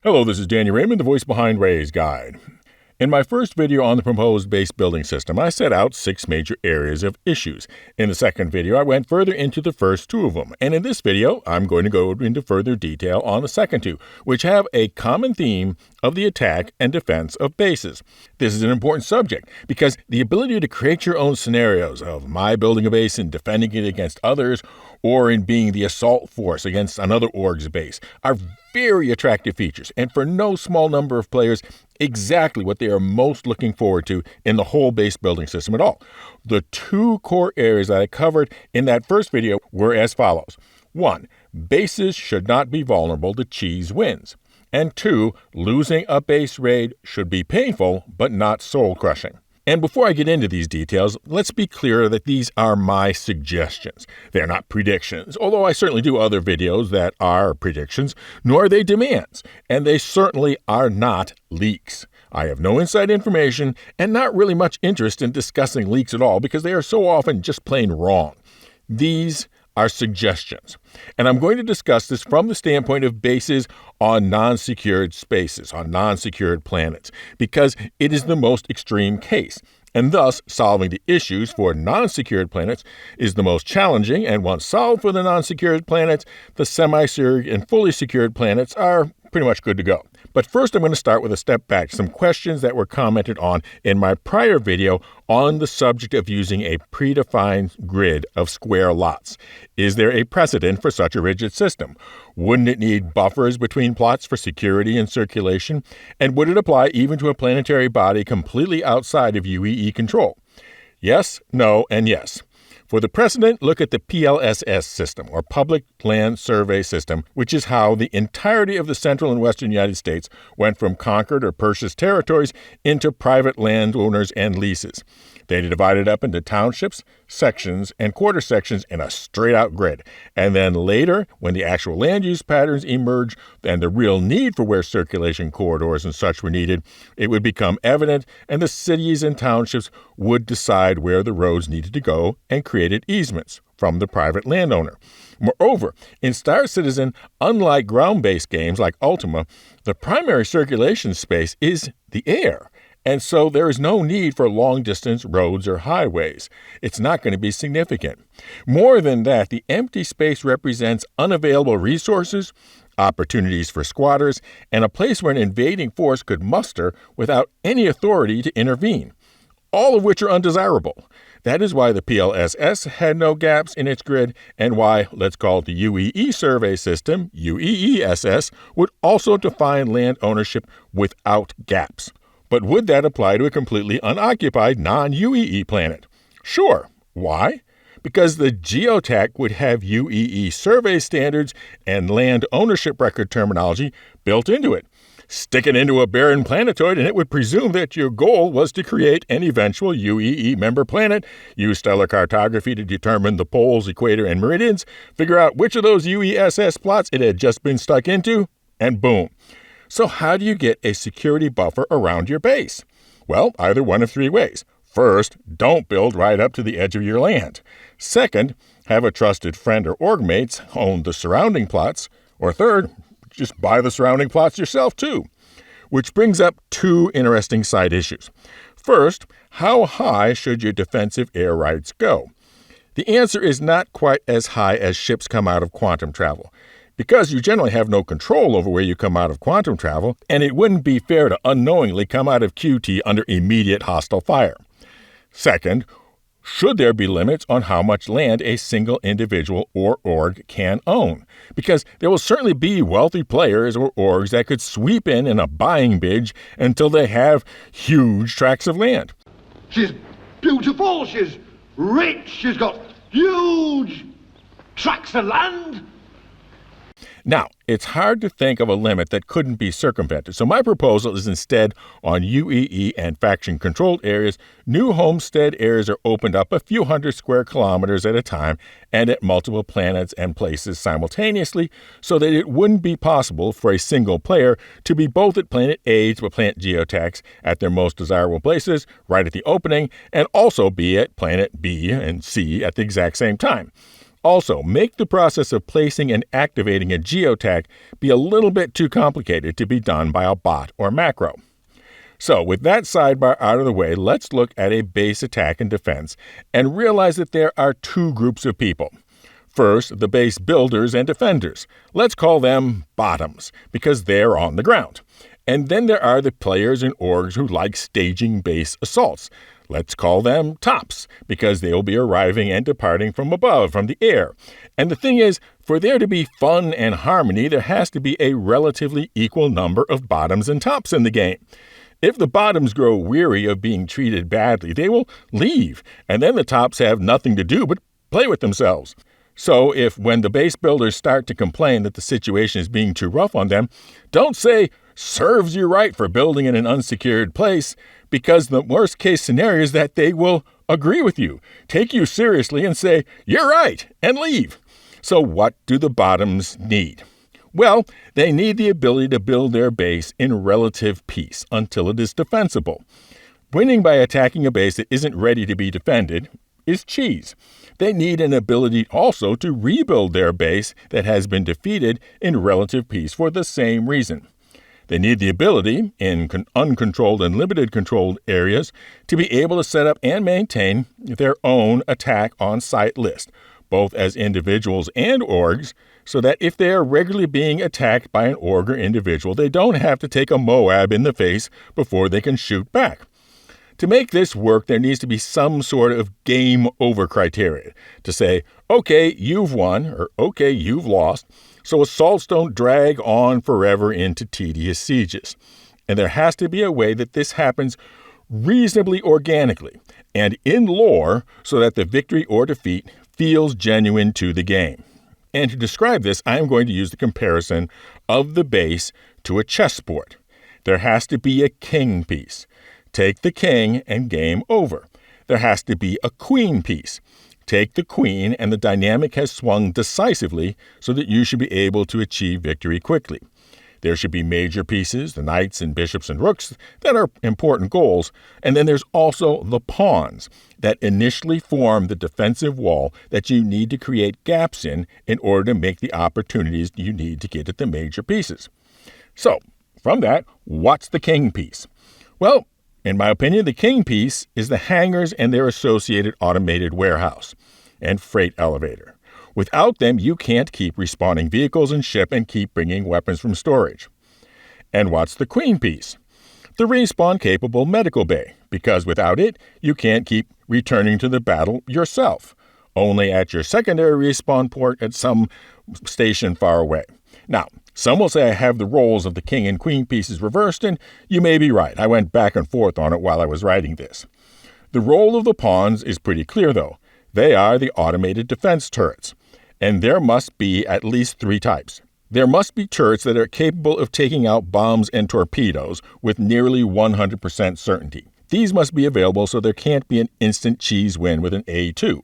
Hello, this is Danny Raymond, the voice behind Ray's Guide. In my first video on the proposed base building system, I set out 6 major areas of issues. In the second video, I went further into the first 2 of them. And in this video, I'm going to go into further detail on the second 2, which have a common theme of the attack and defense of bases. This is an important subject because the ability to create your own scenarios of my building a base and defending it against others, or in being the assault force against another org's base, are very attractive features, and for no small number of players, exactly what they are most looking forward to in the whole base building system at all. The 2 core areas that I covered in that first video were as follows. 1. Bases should not be vulnerable to cheese wins. And 2. Losing a base raid should be painful, but not soul-crushing. And before I get into these details, let's be clear that these are my suggestions. They're not predictions, although I certainly do other videos that are predictions, nor are they demands, and they certainly are not leaks. I have no inside information and not really much interest in discussing leaks at all because they are so often just plain wrong. These are suggestions, and I'm going to discuss this from the standpoint of bases on non-secured spaces, on non-secured planets, because it is the most extreme case, and thus solving the issues for non-secured planets is the most challenging, and once solved for the non-secured planets, the semi-secured and fully secured planets are pretty much good to go. But first, I'm going to start with a step back, some questions that were commented on in my prior video on the subject of using a predefined grid of square lots. Is there a precedent for such a rigid system? Wouldn't it need buffers between plots for security and circulation? And would it apply even to a planetary body completely outside of UEE control? Yes, no, and yes. For the precedent, look at the PLSS system, or Public Land Survey System, which is how the entirety of the central and western United States went from conquered or purchased territories into private landowners and leases. They divided up into townships, sections, and quarter sections in a straight-out grid. And then later, when the actual land use patterns emerged and the real need for where circulation corridors and such were needed, it would become evident, and the cities and townships would decide where the roads needed to go and created easements from the private landowner. Moreover, in Star Citizen, unlike ground-based games like Ultima, the primary circulation space is the air. And so there is no need for long-distance roads or highways. It's not going to be significant. More than that, the empty space represents unavailable resources, opportunities for squatters, and a place where an invading force could muster without any authority to intervene, all of which are undesirable. That is why the PLSS had no gaps in its grid, and why, let's call it the UEE survey system, UEESS, would also define land ownership without gaps. But would that apply to a completely unoccupied non-UEE planet? Sure. Why? Because the geotech would have UEE survey standards and land ownership record terminology built into it. Stick it into a barren planetoid and it would presume that your goal was to create an eventual UEE member planet, use stellar cartography to determine the poles, equator, and meridians, figure out which of those UESS plots it had just been stuck into, and boom. So how do you get a security buffer around your base? Well, either one of 3 ways. First, don't build right up to the edge of your land. Second, have a trusted friend or org mates own the surrounding plots. Or third, just buy the surrounding plots yourself too. Which brings up 2 interesting side issues. First, how high should your defensive air rights go? The answer is not quite as high as ships come out of quantum travel, because you generally have no control over where you come out of quantum travel, and it wouldn't be fair to unknowingly come out of QT under immediate hostile fire. Second, should there be limits on how much land a single individual or org can own? Because there will certainly be wealthy players or orgs that could sweep in a buying binge until they have huge tracts of land. She's beautiful, she's rich, she's got huge tracts of land. Now, it's hard to think of a limit that couldn't be circumvented, so my proposal is instead on UEE and faction-controlled areas, new homestead areas are opened up a few hundred square kilometers at a time and at multiple planets and places simultaneously, so that it wouldn't be possible for a single player to be both at Planet A to plant geotechs at their most desirable places right at the opening, and also be at Planet B and C at the exact same time. Also, make the process of placing and activating a geotack be a little bit too complicated to be done by a bot or macro. So, with that sidebar out of the way, let's look at a base attack and defense and realize that there are two groups of people. First, the base builders and defenders. Let's call them bottoms, because they're on the ground. And then there are the players and orgs who like staging base assaults. Let's call them tops, because they will be arriving and departing from above, from the air. And the thing is, for there to be fun and harmony, there has to be a relatively equal number of bottoms and tops in the game. If the bottoms grow weary of being treated badly, they will leave, and then the tops have nothing to do but play with themselves. So if when the base builders start to complain that the situation is being too rough on them, don't say, serves you right for building in an unsecured place, because the worst case scenario is that they will agree with you, take you seriously and say, you're right, and leave. So what do the bottoms need? Well, they need the ability to build their base in relative peace until it is defensible. Winning by attacking a base that isn't ready to be defended is cheese. They need an ability also to rebuild their base that has been defeated in relative peace for the same reason. They need the ability, in uncontrolled and limited controlled areas, to be able to set up and maintain their own attack on site list, both as individuals and orgs, so that if they are regularly being attacked by an org or individual, they don't have to take a Moab in the face before they can shoot back. To make this work, there needs to be some sort of game over criteria to say, okay, you've won, or okay, you've lost, so assaults don't drag on forever into tedious sieges. And there has to be a way that this happens reasonably organically and in lore so that the victory or defeat feels genuine to the game. And to describe this, I'm going to use the comparison of the base to a chessboard. There has to be a king piece. Take the king and game over. There has to be a queen piece. Take the queen and the dynamic has swung decisively so that you should be able to achieve victory quickly. There should be major pieces, the knights and bishops and rooks, that are important goals. And then there's also the pawns that initially form the defensive wall that you need to create gaps in order to make the opportunities you need to get at the major pieces. So, from that, what's the king piece? Well, in my opinion, the king piece is the hangars and their associated automated warehouse and freight elevator. Without them, you can't keep respawning vehicles and ship and keep bringing weapons from storage. And what's the queen piece? The respawn-capable medical bay, because without it, you can't keep returning to the battle yourself, only at your secondary respawn port at some station far away. Now, some will say I have the roles of the king and queen pieces reversed, and you may be right. I went back and forth on it while I was writing this. The role of the pawns is pretty clear, though. They are the automated defense turrets, and there must be at least 3 types. There must be turrets that are capable of taking out bombs and torpedoes with nearly 100% certainty. These must be available so there can't be an instant cheese win with an A2.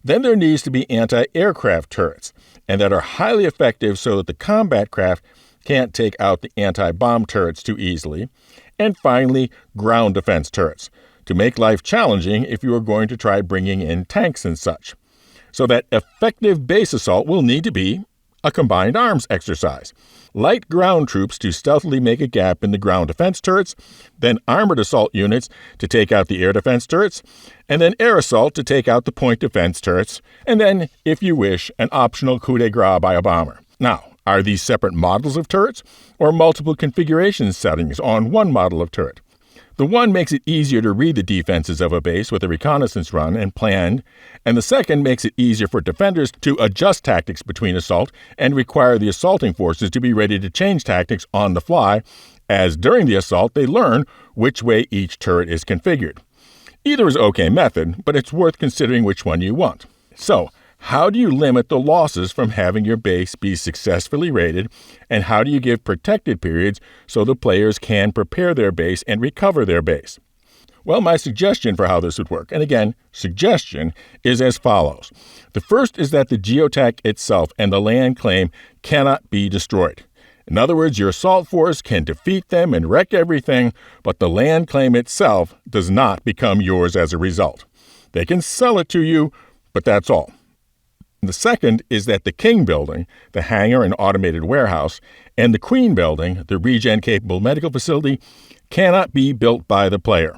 Then there needs to be anti-aircraft turrets, and that are highly effective so that the combat craft can't take out the anti-bomb turrets too easily. And finally, ground defense turrets, to make life challenging if you are going to try bringing in tanks and such. So that effective base assault will need to be a combined arms exercise. Light ground troops to stealthily make a gap in the ground defense turrets, then armored assault units to take out the air defense turrets, and then air assault to take out the point defense turrets, and then, if you wish, an optional coup de grace by a bomber. Now, are these separate models of turrets, or multiple configuration settings on one model of turret? The one makes it easier to read the defenses of a base with a reconnaissance run and planned, and the second makes it easier for defenders to adjust tactics between assault and require the assaulting forces to be ready to change tactics on the fly, as during the assault they learn which way each turret is configured. Either is okay method, but it's worth considering which one you want. So, how do you limit the losses from having your base be successfully raided, and how do you give protected periods so the players can prepare their base and recover their base? Well, my suggestion for how this would work, and again, suggestion, is as follows. The first is that the geotag itself and the land claim cannot be destroyed. In other words, your assault force can defeat them and wreck everything, but the land claim itself does not become yours as a result. They can sell it to you, but that's all. The second is that the king building, the hangar and automated warehouse, and the queen building, the regen-capable medical facility, cannot be built by the player.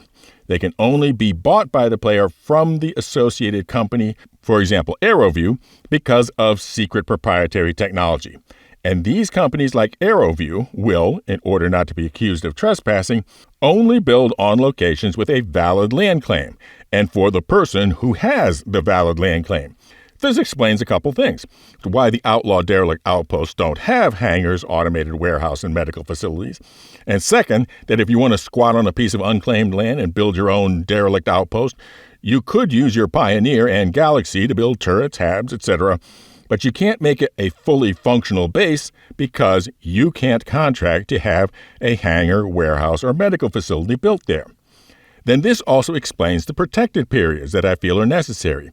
They can only be bought by the player from the associated company, for example, AeroView, because of secret proprietary technology. And these companies like AeroView will, in order not to be accused of trespassing, only build on locations with a valid land claim, and for the person who has the valid land claim. This explains a couple things. Why the outlaw derelict outposts don't have hangars, automated warehouse, and medical facilities. And second, that if you want to squat on a piece of unclaimed land and build your own derelict outpost, you could use your Pioneer and Galaxy to build turrets, habs, etc., but you can't make it a fully functional base because you can't contract to have a hangar, warehouse, or medical facility built there. Then this also explains the protected periods that I feel are necessary.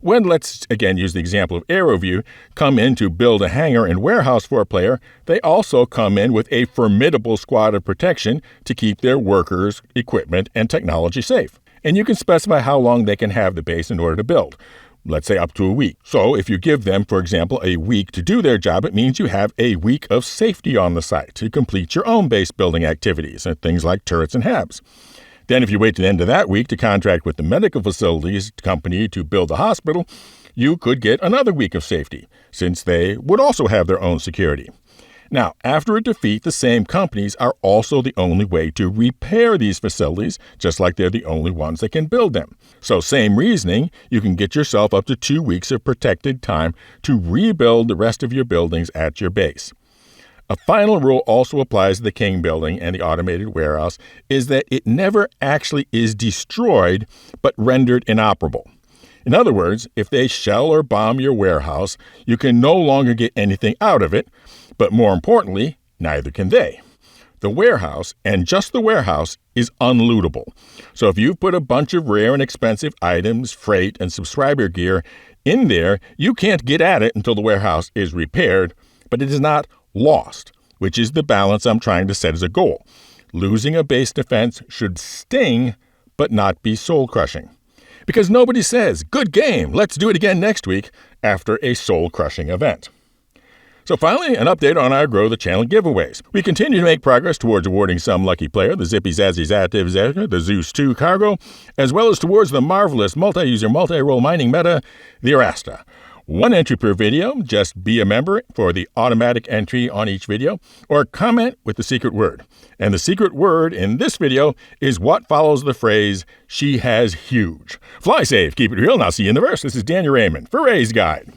When, let's again use the example of AeroView, come in to build a hangar and warehouse for a player, they also come in with a formidable squad of protection to keep their workers, equipment, and technology safe. And you can specify how long they can have the base in order to build. Let's say up to a week. So if you give them, for example, a week to do their job, it means you have a week of safety on the site to complete your own base building activities and things like turrets and habs. Then if you wait to the end of that week to contract with the medical facilities company to build the hospital, you could get another week of safety, since they would also have their own security. Now, after a defeat, the same companies are also the only way to repair these facilities, just like they're the only ones that can build them. So same reasoning, you can get yourself up to 2 weeks of protected time to rebuild the rest of your buildings at your base. A final rule also applies to the king building and the automated warehouse is that it never actually is destroyed, but rendered inoperable. In other words, if they shell or bomb your warehouse, you can no longer get anything out of it, but more importantly, neither can they. The warehouse, and just the warehouse, is unlootable. So if you've put a bunch of rare and expensive items, freight, and subscriber gear in there, you can't get at it until the warehouse is repaired, but it is not lost, which is the balance I'm trying to set as a goal. Losing a base defense should sting, but not be soul-crushing. Because nobody says, "Good game, let's do it again next week," after a soul-crushing event. So finally, an update on our Grow the Channel giveaways. We continue to make progress towards awarding some lucky player the Zippy Zazzy Zativ Zerka, the Zeus 2 cargo, as well as towards the marvelous multi-user, multi-role mining meta, the Arasta. 1 entry per video, just be a member for the automatic entry on each video, or comment with the secret word. And the secret word in this video is what follows the phrase, "She has huge." Fly safe, keep it real, and I'll see you in the verse. This is Daniel Raymond for Ray's Guide.